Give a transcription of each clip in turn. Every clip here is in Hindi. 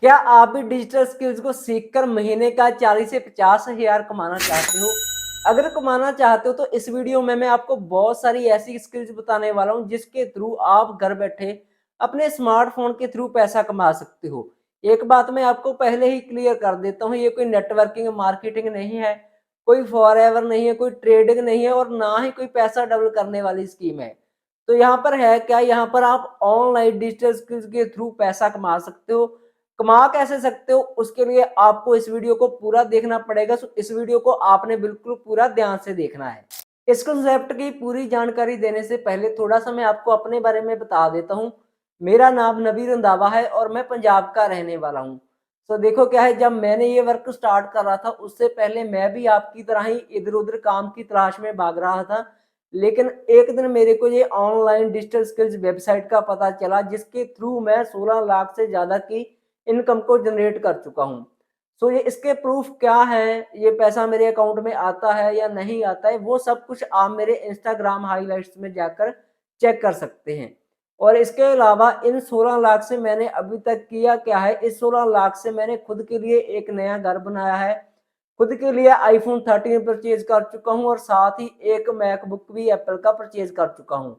क्या आप भी डिजिटल स्किल्स को सीखकर महीने का 40 से 50 हजार कमाना चाहते हो? अगर कमाना चाहते हो तो इस वीडियो में मैं आपको बहुत सारी ऐसी स्किल्स बताने वाला हूं जिसके थ्रू आप घर बैठे अपने स्मार्टफोन के थ्रू पैसा कमा सकते हो। एक बात मैं आपको पहले ही क्लियर कर देता हूं, ये कोई नेटवर्किंग मार्केटिंग नहीं है, कोई फॉरएवर नहीं है, कोई ट्रेडिंग नहीं है और ना ही कोई पैसा डबल करने वाली स्कीम है। तो यहाँ पर है क्या, यहाँ पर आप ऑनलाइन डिजिटल स्किल्स के थ्रू पैसा कमा सकते हो। कमा कैसे सकते हो उसके लिए आपको इस वीडियो को पूरा देखना पड़ेगा। सो इस वीडियो को आपने बिल्कुल पूरा ध्यान से देखना है। इस कंसेप्ट की पूरी जानकारी देने से पहले थोड़ा सा मैं आपको अपने बारे में बता देता हूँ। मेरा नाम नबी रंधावा है और मैं पंजाब का रहने वाला हूँ। तो देखो क्या है, जब मैंने ये वर्क स्टार्ट कर रहा था उससे पहले मैं भी आपकी तरह ही इधर उधर काम की तलाश में भाग रहा था। लेकिन एक दिन मेरे को ये ऑनलाइन डिजिटल स्किल्स वेबसाइट का पता चला जिसके थ्रू मैं 16 लाख से ज्यादा की इनकम को जनरेट कर चुका हूँ। सो ये इसके प्रूफ क्या है, ये पैसा मेरे अकाउंट में आता है या नहीं आता है, वो सब कुछ आप मेरे इंस्टाग्राम हाइलाइट्स में जाकर चेक कर सकते हैं। और इसके अलावा इन 16 लाख से मैंने अभी तक किया क्या है, इस 16 लाख से मैंने खुद के लिए एक नया घर बनाया है, खुद के लिए आईफोन 13 परचेज कर चुका हूँ और साथ ही एक मैकबुक भी एप्पल का परचेज कर चुका हूँ।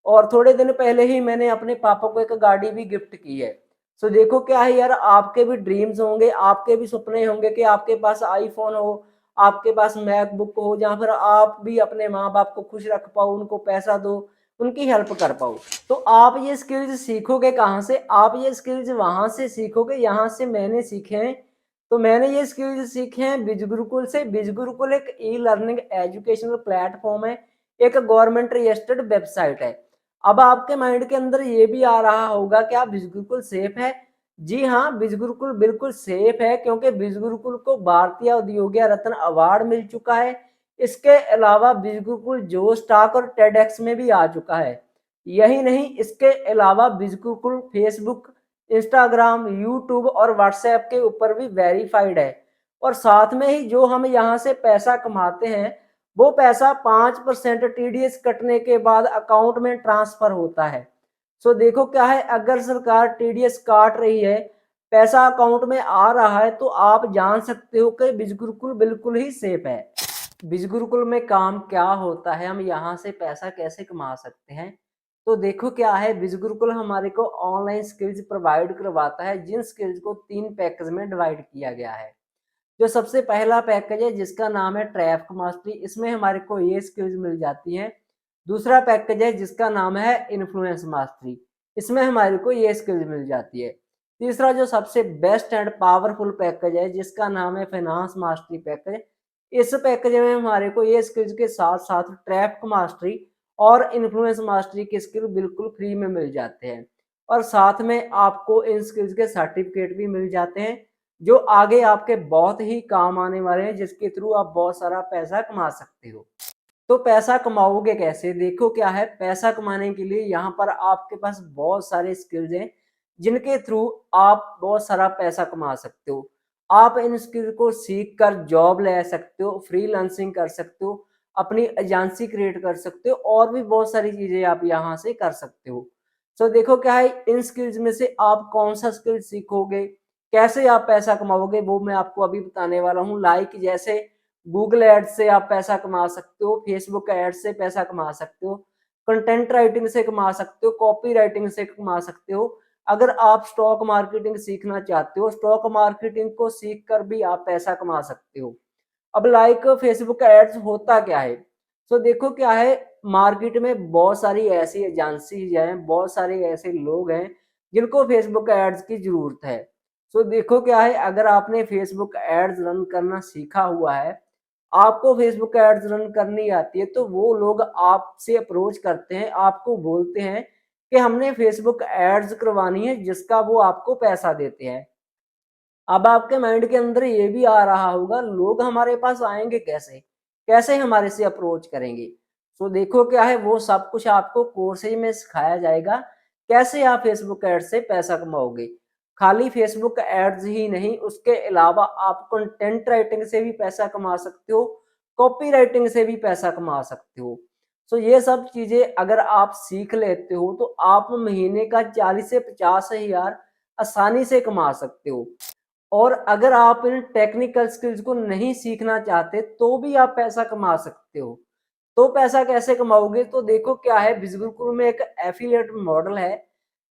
और थोड़े दिन पहले ही मैंने अपने पापा को एक गाड़ी भी गिफ्ट की है। सो देखो क्या है यार, आपके भी ड्रीम्स होंगे, आपके भी सपने होंगे कि आपके पास आईफोन हो, आपके पास मैकबुक हो, जहाँ पर आप भी अपने माँ बाप को खुश रख पाओ, उनको पैसा दो, उनकी हेल्प कर पाओ। तो आप ये स्किल्स सीखोगे कहाँ से? आप ये स्किल्स वहां से सीखोगे, यहाँ से मैंने सीखे हैं। तो मैंने ये स्किल्स सीखे हैं बिज गुरुकुल से। बिज गुरुकुल एक ई लर्निंग एजुकेशनल प्लेटफॉर्म है, एक गवर्नमेंट रजिस्टर्ड वेबसाइट है। अब आपके माइंड के अंदर ये भी आ रहा होगा क्या बिज गुरुकुल सेफ है? जी हाँ, बिज गुरुकुल बिल्कुल सेफ है क्योंकि बिज गुरुकुल को भारतीय औद्योगिक रत्न अवार्ड मिल चुका है। इसके अलावा बिज गुरुकुल जो स्टॉक और टेडेक्स में भी आ चुका है। यही नहीं, इसके अलावा बिज गुरुकुल फेसबुक, इंस्टाग्राम, यूट्यूब और व्हाट्सएप के ऊपर भी वेरीफाइड है। और साथ में ही जो हम यहाँ से पैसा कमाते हैं वो पैसा 5% टीडीएस कटने के बाद अकाउंट में ट्रांसफर होता है। सो देखो क्या है, अगर सरकार टीडीएस काट रही है, पैसा अकाउंट में आ रहा है, तो आप जान सकते हो कि बिज गुरुकुल बिल्कुल ही सेफ है। बिज गुरुकुल में काम क्या होता है, हम यहाँ से पैसा कैसे कमा सकते हैं? तो देखो क्या है, बिज गुरुकुल हमारे को ऑनलाइन स्किल्स प्रोवाइड करवाता है, जिन स्किल्स को 3 पैकेज में डिवाइड किया गया है। जो सबसे पहला पैकेज है जिसका नाम है ट्रैफिक मास्टरी, इसमें हमारे को ये स्किल्स मिल जाती हैं। दूसरा पैकेज है जिसका नाम है इन्फ्लुएंस मास्टरी, इसमें हमारे को ये स्किल्स मिल जाती है। तीसरा जो सबसे बेस्ट एंड पावरफुल पैकेज है जिसका नाम है फाइनेंस मास्टरी पैकेज, इस पैकेज में हमारे को ये स्किल्स के साथ साथ ट्रैफिक मास्टरी और इन्फ्लुएंस मास्टरी के स्किल बिल्कुल फ्री में मिल जाते हैं। और साथ में आपको इन स्किल्स के सर्टिफिकेट भी मिल जाते हैं जो आगे आपके बहुत ही काम आने वाले हैं, जिसके थ्रू आप बहुत सारा पैसा कमा सकते हो। तो पैसा कमाओगे कैसे? देखो क्या है, पैसा कमाने के लिए यहाँ पर आपके पास बहुत सारे स्किल्स हैं जिनके थ्रू आप बहुत सारा पैसा कमा सकते हो। आप इन स्किल को सीख कर जॉब ले सकते हो, फ्रीलांसिंग कर सकते हो, अपनी एजेंसी क्रिएट कर सकते हो और भी बहुत सारी चीजें आप यहाँ से कर सकते हो। सो देखो क्या है, इन स्किल्स में से आप कौन सा स्किल सीखोगे, कैसे आप पैसा कमाओगे, वो मैं आपको अभी बताने वाला हूँ। लाइक जैसे गूगल एड्स से आप पैसा कमा सकते हो, फेसबुक एड्स से पैसा कमा सकते हो, कंटेंट राइटिंग से कमा सकते हो, कॉपी राइटिंग से कमा सकते हो। अगर आप स्टॉक मार्केटिंग सीखना चाहते हो, स्टॉक मार्केटिंग को सीख कर भी आप पैसा कमा सकते हो। अब लाइक फेसबुक एड्स होता क्या है? तो देखो क्या है, मार्केट में बहुत सारी ऐसी एजेंसीज हैं, बहुत सारे ऐसे लोग हैं जिनको फेसबुक एड्स की जरूरत है। तो देखो क्या है, अगर आपने फेसबुक एड्स रन करना सीखा हुआ है, आपको फेसबुक एड्स रन करनी आती है, तो वो लोग आपसे अप्रोच करते हैं, आपको बोलते हैं कि हमने फेसबुक एड्स करवानी है, जिसका वो आपको पैसा देते हैं। अब आपके माइंड के अंदर ये भी आ रहा होगा, लोग हमारे पास आएंगे कैसे, कैसे हमारे से अप्रोच करेंगे? तो देखो क्या है, वो सब कुछ आपको कोर्सेज में सिखाया जाएगा कैसे आप फेसबुक एड्स से पैसा कमाओगे। खाली फेसबुक एड्स ही नहीं, उसके अलावा आप कंटेंट राइटिंग से भी पैसा कमा सकते हो, कॉपी राइटिंग से भी पैसा कमा सकते हो। तो ये सब चीजें अगर आप सीख लेते हो तो आप महीने का 40 से 50 हजार आसानी से कमा सकते हो। और अगर आप इन टेक्निकल स्किल्स को नहीं सीखना चाहते तो भी आप पैसा कमा सकते हो। तो पैसा कैसे कमाओगे? तो देखो क्या है, बिजबुल में एक एफिलिएट मॉडल है,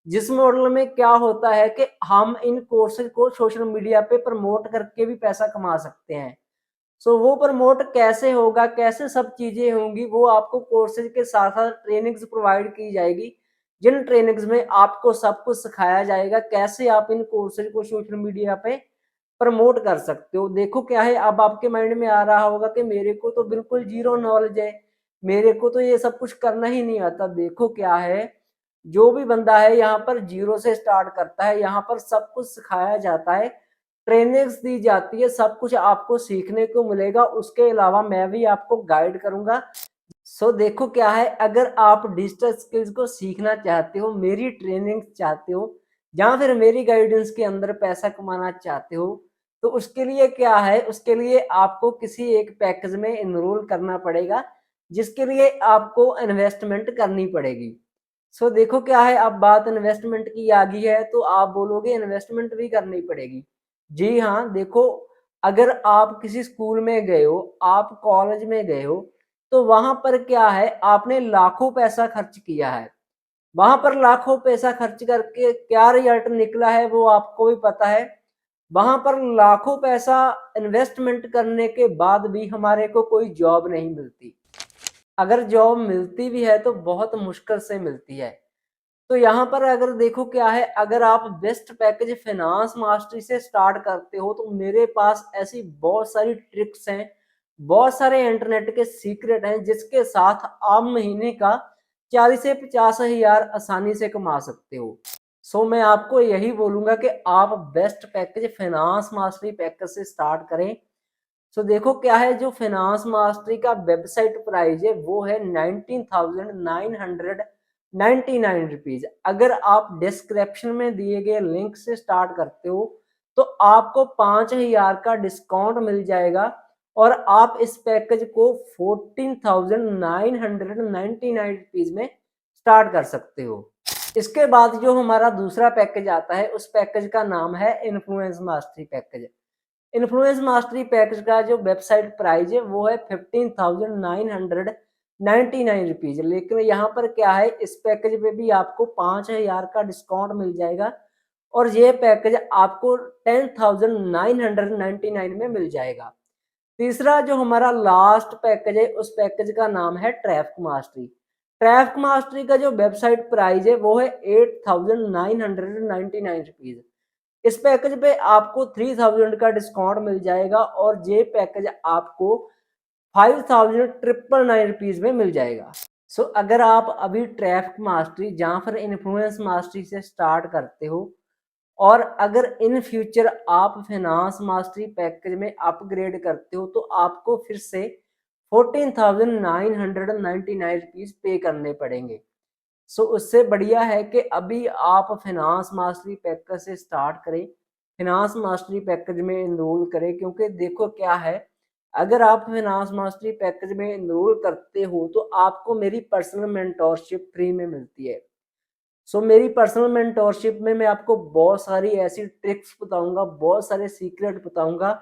जिस मॉडल में क्या होता है कि हम इन कोर्सेज को सोशल मीडिया पे प्रमोट करके भी पैसा कमा सकते हैं। सो वो प्रमोट कैसे होगा, कैसे सब चीजें होंगी, वो आपको कोर्सेज के साथ साथ ट्रेनिंग्स प्रोवाइड की जाएगी, जिन ट्रेनिंग्स में आपको सब कुछ सिखाया जाएगा कैसे आप इन कोर्सेज को सोशल मीडिया पे प्रमोट कर सकते हो। देखो क्या है, अब आपके माइंड में आ रहा होगा कि मेरे को तो बिल्कुल जीरो नॉलेज है, मेरे को तो ये सब कुछ करना ही नहीं आता। देखो क्या है, जो भी बंदा है यहाँ पर जीरो से स्टार्ट करता है, यहाँ पर सब कुछ सिखाया जाता है, ट्रेनिंग्स दी जाती है, सब कुछ आपको सीखने को मिलेगा। उसके अलावा मैं भी आपको गाइड करूंगा। सो देखो क्या है, अगर आप डिजिटल स्किल्स को सीखना चाहते हो, मेरी ट्रेनिंग चाहते हो, या फिर मेरी गाइडेंस के अंदर पैसा कमाना चाहते हो, तो उसके लिए क्या है, उसके लिए आपको किसी एक पैकेज में इनरोल करना पड़ेगा, जिसके लिए आपको इन्वेस्टमेंट करनी पड़ेगी। सो देखो क्या है, अब बात इन्वेस्टमेंट की आ गई है, तो आप बोलोगे इन्वेस्टमेंट भी करनी पड़ेगी। जी हाँ, देखो, अगर आप किसी स्कूल में गए हो, आप कॉलेज में गए हो, तो वहां पर क्या है, आपने लाखों पैसा खर्च किया है, वहां पर लाखों पैसा खर्च करके क्या रिजल्ट निकला है वो आपको भी पता है। वहां पर लाखों पैसा इन्वेस्टमेंट करने के बाद भी हमारे को कोई जॉब नहीं मिलती। अगर जॉब मिलती भी है तो बहुत मुश्किल से मिलती है। तो यहाँ पर अगर देखो क्या है, अगर आप बेस्ट पैकेज फाइनेंस मास्टरी से स्टार्ट करते हो, तो मेरे पास ऐसी बहुत सारी ट्रिक्स हैं, बहुत सारे इंटरनेट के सीक्रेट हैं, जिसके साथ आप महीने का 40 से 50 हजार आसानी से कमा सकते हो। सो मैं आपको यही बोलूंगा कि आप best package finance mastery package से स्टार्ट करें। सो देखो क्या है, जो फाइनेंस मास्टरी का वेबसाइट प्राइस है वो है 19,999 रुपीज। अगर आप डिस्क्रिप्शन में दिए गए लिंक से स्टार्ट करते हो तो आपको 5 हजार का डिस्काउंट मिल जाएगा, और आप इस पैकेज को 14,999 रुपीज में स्टार्ट कर सकते हो। इसके बाद जो हमारा दूसरा पैकेज आता है, उस पैकेज का नाम है influence mastery package. Influence mastery package का जो वेबसाइट प्राइस है वो है 15,999 रुपीज। लेकिन यहाँ पर क्या है, इस पैकेज पे भी आपको 5 हजार का डिस्काउंट मिल जाएगा, और ये पैकेज आपको 10,999 में मिल जाएगा। तीसरा जो हमारा लास्ट पैकेज है, उस पैकेज का नाम है ट्रैफिक मास्टरी। ट्रैफिक मास्टरी का जो वेबसाइट प्राइस है वो है 8,999 रुपीज। इस पैकेज पे आपको 3000 का डिस्काउंट मिल जाएगा, और ये पैकेज आपको 5,999 रुपीज में मिल जाएगा। सो अगर आप अभी ट्रैफिक मास्टरी या फिर इन्फ्लुएंस मास्टरी से स्टार्ट करते हो, और अगर इन फ्यूचर आप फाइनेंस मास्टरी पैकेज में अपग्रेड करते हो, तो आपको फिर से 14,999 रुपीज पे करने पड़ेंगे। सो उससे बढ़िया है कि अभी आप फाइनेंस मास्टरी पैकेज से स्टार्ट करें, फाइनेंस मास्टरी पैकेज में इनरोल करें। क्योंकि देखो क्या है, अगर आप फाइनेंस मास्टरी पैकेज में इनरोल करते हो तो आपको मेरी पर्सनल मेंटोरशिप फ्री में मिलती है। सो मेरी पर्सनल मेंटोरशिप में मैं आपको बहुत सारी ऐसी ट्रिक्स बताऊंगा, बहुत सारे सीक्रेट बताऊंगा,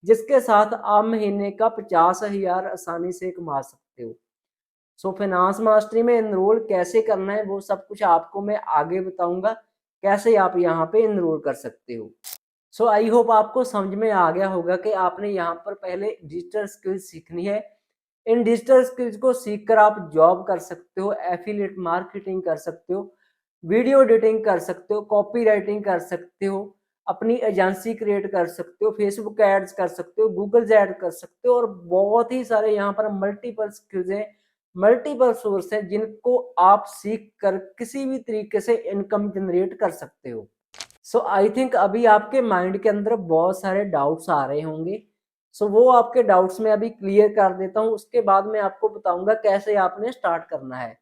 जिसके साथ आप महीने का 50 हजार आसानी से कमा सकते हो। सो फाइनेंस मास्टरी में इनरोल कैसे करना है वो सब कुछ आपको मैं आगे बताऊंगा, कैसे आप यहाँ पे इनरोल कर सकते हो। सो आई होप आपको समझ में आ गया होगा कि आपने यहाँ पर पहले डिजिटल स्किल्स सीखनी है। इन डिजिटल स्किल्स को सीखकर आप जॉब कर सकते हो, एफिलिएट मार्केटिंग कर सकते हो, वीडियो एडिटिंग कर सकते हो, कॉपी राइटिंग कर सकते हो, अपनी एजेंसी क्रिएट कर सकते हो, फेसबुक एड्स कर सकते हो, गूगल एड कर सकते हो, और बहुत ही सारे यहाँ पर मल्टीपल स्किल्स हैं, मल्टीपल सोर्स हैं, जिनको आप सीख कर किसी भी तरीके से इनकम जनरेट कर सकते हो। सो आई थिंक अभी आपके माइंड के अंदर बहुत सारे डाउट्स आ रहे होंगे। सो वो आपके डाउट्स में अभी क्लियर कर देता हूँ, उसके बाद मैं आपको बताऊंगा कैसे आपने स्टार्ट करना है।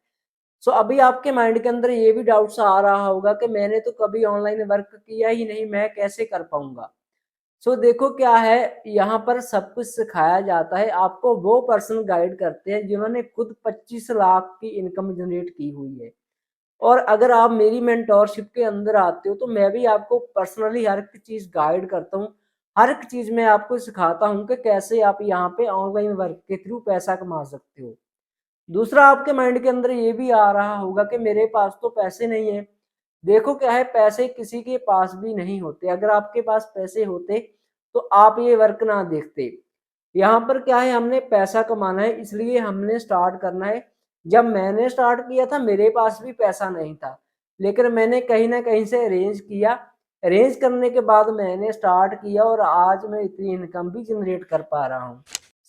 सो अभी आपके माइंड के अंदर ये भी डाउट्स आ रहा होगा कि मैंने तो कभी ऑनलाइन वर्क किया ही नहीं, मैं कैसे कर पाऊंगा। सो देखो क्या है, यहाँ पर सब कुछ सिखाया जाता है, आपको वो पर्सन गाइड करते हैं जिन्होंने खुद 25 लाख की इनकम जनरेट की हुई है। और अगर आप मेरी मेंटोरशिप के अंदर आते हो तो मैं भी आपको पर्सनली हर एक चीज़ गाइड करता हूँ। हर एक चीज़ मैं आपको सिखाता हूँ कि कैसे आप यहाँ पे ऑनलाइन वर्क के थ्रू पैसा कमा सकते हो। दूसरा, आपके माइंड के अंदर ये भी आ रहा होगा कि मेरे पास तो पैसे नहीं है। देखो क्या है, पैसे किसी के पास भी नहीं होते। अगर आपके पास पैसे होते तो आप ये वर्क ना देखते। यहाँ पर क्या है, हमने पैसा कमाना है इसलिए हमने स्टार्ट करना है। जब मैंने स्टार्ट किया था मेरे पास भी पैसा नहीं था, लेकिन मैंने कहीं ना कहीं से अरेंज किया। अरेंज करने के बाद मैंने स्टार्ट किया और आज मैं इतनी इनकम भी जनरेट कर पा रहा हूँ।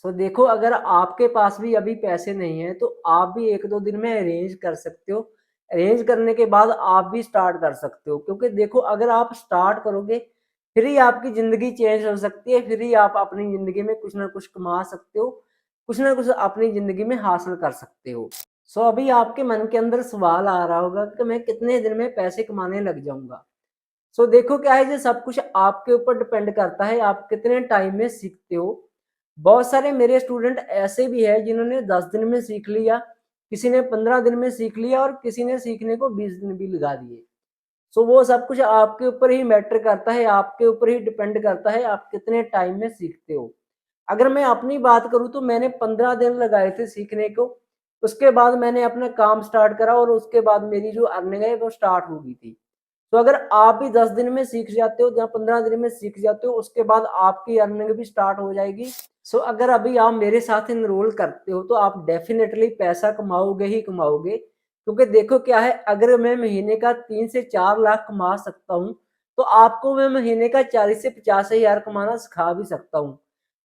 सो देखो, अगर आपके पास भी अभी पैसे नहीं है तो आप भी 1-2 दिन में अरेंज कर सकते हो। अरेंज करने के बाद आप भी स्टार्ट कर सकते हो, क्योंकि देखो अगर आप स्टार्ट करोगे फिर ही आपकी ज़िंदगी चेंज हो सकती है, फिर ही आप अपनी ज़िंदगी में कुछ ना कुछ कमा सकते हो, कुछ ना कुछ अपनी ज़िंदगी में हासिल कर सकते हो। सो अभी आपके मन के अंदर सवाल आ रहा होगा कि मैं कितने दिन में पैसे कमाने लग जाऊँगा? सो देखो क्या है, ये सब कुछ आपके ऊपर डिपेंड करता है, आप कितने टाइम में सीखते हो। बहुत सारे मेरे स्टूडेंट ऐसे भी हैं जिन्होंने 10 दिन में सीख लिया, किसी ने 15 दिन में सीख लिया और किसी ने सीखने को 20 दिन भी लगा दिए। सो वो सब कुछ आपके ऊपर ही मैटर करता है, आपके ऊपर ही डिपेंड करता है आप कितने टाइम में सीखते हो। अगर मैं अपनी बात करूँ तो मैंने 15 दिन लगाए थे सीखने को, उसके बाद मैंने अपना काम स्टार्ट करा और उसके बाद मेरी जो अर्निंग है वो स्टार्ट हो गई थी। तो अगर आप भी 10 दिन में सीख जाते हो या 15 दिन में सीख जाते हो, उसके बाद आपकी अर्निंग भी स्टार्ट हो जाएगी। सो अगर अभी आप मेरे साथ इनरोल करते हो तो आप डेफिनेटली पैसा कमाओगे ही कमाओगे, क्योंकि देखो क्या है, अगर मैं महीने का 3 से 4 लाख कमा सकता हूँ तो आपको मैं महीने का 40 से 50 हजार कमाना सिखा भी सकता हूँ।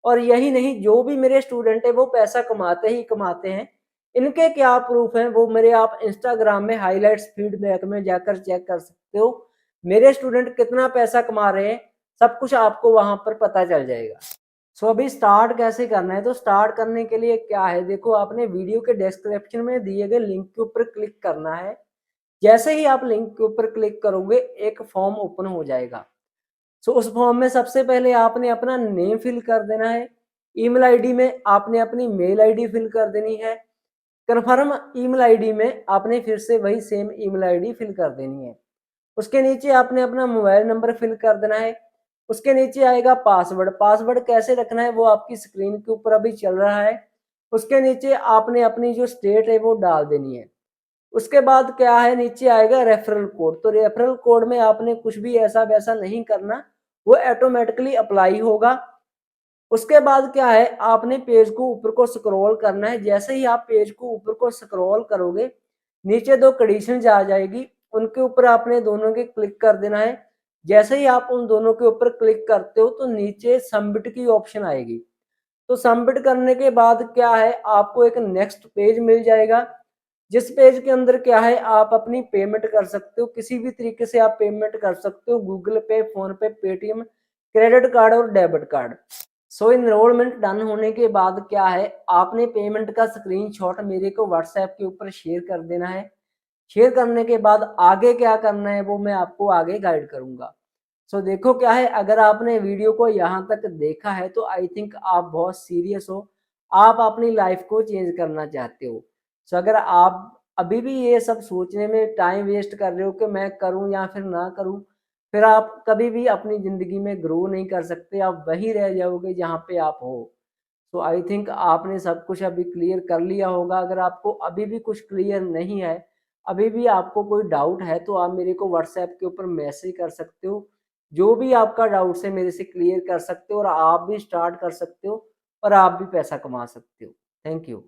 और यही नहीं, जो भी मेरे स्टूडेंट है वो पैसा कमाते ही कमाते हैं। इनके क्या प्रूफ हैं वो मेरे आप इंस्टाग्राम में हाइलाइट्स फीडबैक में जाकर चेक कर सकते हो। मेरे स्टूडेंट कितना पैसा कमा रहे हैं सब कुछ आपको वहां पर पता चल जाएगा। सो अभी स्टार्ट कैसे करना है, तो स्टार्ट करने के लिए क्या है, देखो आपने वीडियो के डिस्क्रिप्शन में दिए गए लिंक के ऊपर क्लिक करना है। जैसे ही आप लिंक के ऊपर क्लिक करोगे एक फॉर्म ओपन हो जाएगा। सो उस फॉर्म में सबसे पहले आपने अपना नेम फिल कर देना है। ईमेल आईडी में आपने अपनी मेल आईडी फिल कर देनी है। कन्फर्म ईमेल आईडी में आपने फिर से वही सेम ईमेल आईडी फिल कर देनी है। उसके नीचे आपने अपना मोबाइल नंबर फिल कर देना है। उसके नीचे आएगा पासवर्ड। पासवर्ड कैसे रखना है वो आपकी स्क्रीन के ऊपर अभी चल रहा है। उसके नीचे आपने अपनी जो स्टेट है वो डाल देनी है। उसके बाद क्या है, नीचे आएगा रेफरल कोड। तो रेफरल कोड में आपने कुछ भी ऐसा वैसा नहीं करना, वो ऑटोमेटिकली अप्लाई होगा। उसके बाद क्या है, आपने पेज को ऊपर को स्क्रॉल करना है। जैसे ही आप पेज को ऊपर को स्क्रॉल करोगे नीचे 2 कंडीशंस आ जाएगी, उनके ऊपर आपने दोनों के क्लिक कर देना है। जैसे ही आप उन दोनों के ऊपर क्लिक करते हो तो नीचे सबमिट की ऑप्शन आएगी। तो सबमिट करने के बाद क्या है, आपको एक नेक्स्ट पेज मिल जाएगा, जिस पेज के अंदर क्या है आप अपनी पेमेंट कर सकते हो। किसी भी तरीके से आप पेमेंट कर सकते हो, गूगल पे, फोन पे, पेटीएम, क्रेडिट कार्ड और डेबिट कार्ड। सो इनरोलमेंट डन होने के बाद क्या है, आपने पेमेंट का स्क्रीनशॉट मेरे को व्हाट्सएप के ऊपर शेयर कर देना है। शेयर करने के बाद आगे क्या करना है वो मैं आपको आगे गाइड करूंगा। सो देखो क्या है, अगर आपने वीडियो को यहाँ तक देखा है तो आई थिंक आप बहुत सीरियस हो, आप अपनी लाइफ को चेंज करना चाहते हो। सो अगर आप अभी भी ये सब सोचने में टाइम वेस्ट कर रहे हो कि मैं करूं या फिर ना करूं, फिर आप कभी भी अपनी ज़िंदगी में ग्रो नहीं कर सकते, आप वहीं रह जाओगे जहाँ पे आप हो। तो आई थिंक आपने सब कुछ अभी क्लियर कर लिया होगा। अगर आपको अभी भी कुछ क्लियर नहीं है, अभी भी आपको कोई डाउट है तो आप मेरे को व्हाट्सएप के ऊपर मैसेज कर सकते हो। जो भी आपका डाउट्स है मेरे से क्लियर कर सकते हो और आप भी स्टार्ट कर सकते हो और आप भी पैसा कमा सकते हो। Thank you.